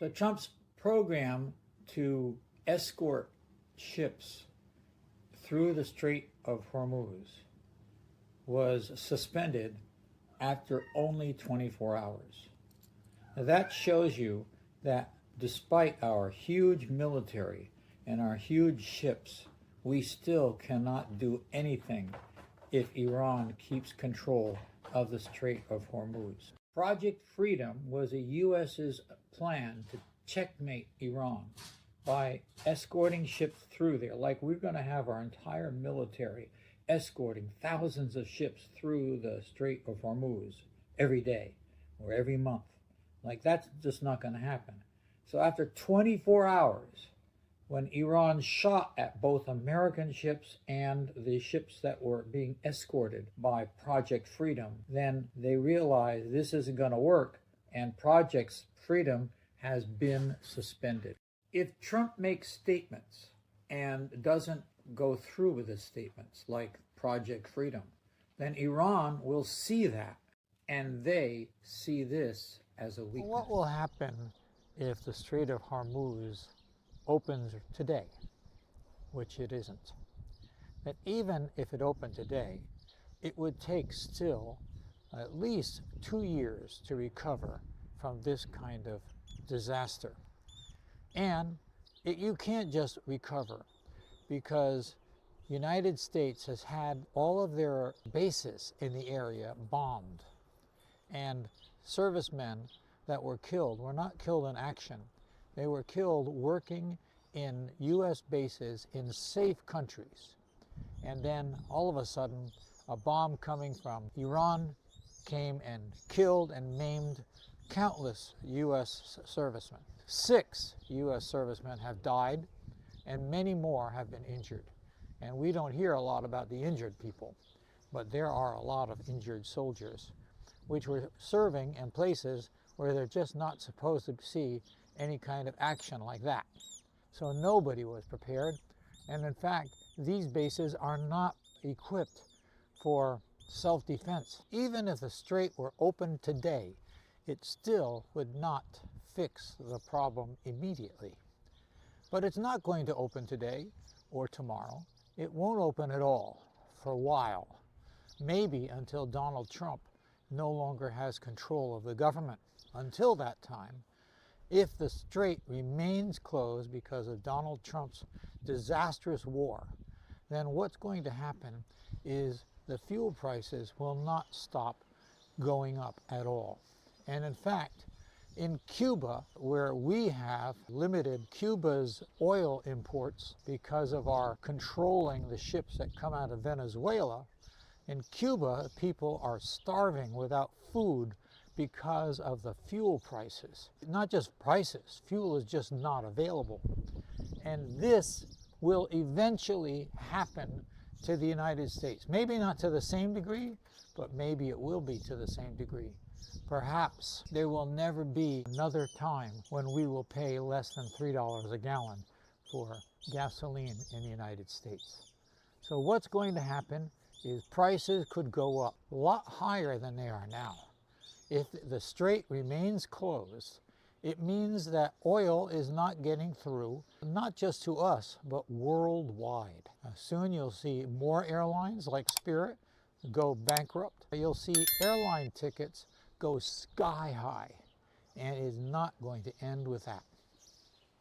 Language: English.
So Trump's program to escort ships through the Strait of Hormuz was suspended after only 24 hours. Now that shows you that despite our huge military and our huge ships, we still cannot do anything if Iran keeps control of the Strait of Hormuz. Project Freedom was the U.S.'s plan to checkmate Iran by escorting ships through there. Like, we're going to have our entire military escorting thousands of ships through the Strait of Hormuz every day or every month. Like, that's just not going to happen. So after 24 hours, when Iran shot at both American ships and the ships that were being escorted by Project Freedom, then they realized this isn't going to work, and Project Freedom has been suspended. If Trump makes statements and doesn't go through with his statements like Project Freedom, then Iran will see that, and they see this as a weakness. What will happen if the Strait of Hormuz opens today, which it isn't? That even if it opened today, it would take still at least 2 years to recover from this kind of disaster. And you can't just recover, because the United States has had all of their bases in the area bombed, and servicemen that were killed were not killed in action. They were killed working in U.S. bases in safe countries. And then all of a sudden, a bomb coming from Iran came and killed and maimed countless U.S. servicemen. 6 U.S. servicemen have died, and many more have been injured. And we don't hear a lot about the injured people, but there are a lot of injured soldiers, which were serving in places where they're just not supposed to see any kind of action like that. So nobody was prepared, and in fact, these bases are not equipped for self-defense. Even if the strait were open today, it still would not fix the problem immediately. But it's not going to open today or tomorrow. It won't open at all for a while, maybe until Donald Trump no longer has control of the government. Until that time, if the strait remains closed because of Donald Trump's disastrous war, then what's going to happen is the fuel prices will not stop going up at all. And in fact, in Cuba, where we have limited Cuba's oil imports because of our controlling the ships that come out of Venezuela, in Cuba, people are starving without food because of the fuel prices. Not just prices, fuel is just not available. And this will eventually happen to the United States. Maybe not to the same degree, but maybe it will be to the same degree. Perhaps there will never be another time when we will pay less than $3 a gallon for gasoline in the United States. So what's going to happen is prices could go up a lot higher than they are now. If the strait remains closed, it means that oil is not getting through, not just to us, but worldwide. Soon you'll see more airlines like Spirit go bankrupt. You'll see airline tickets go sky high, and it is not going to end with that.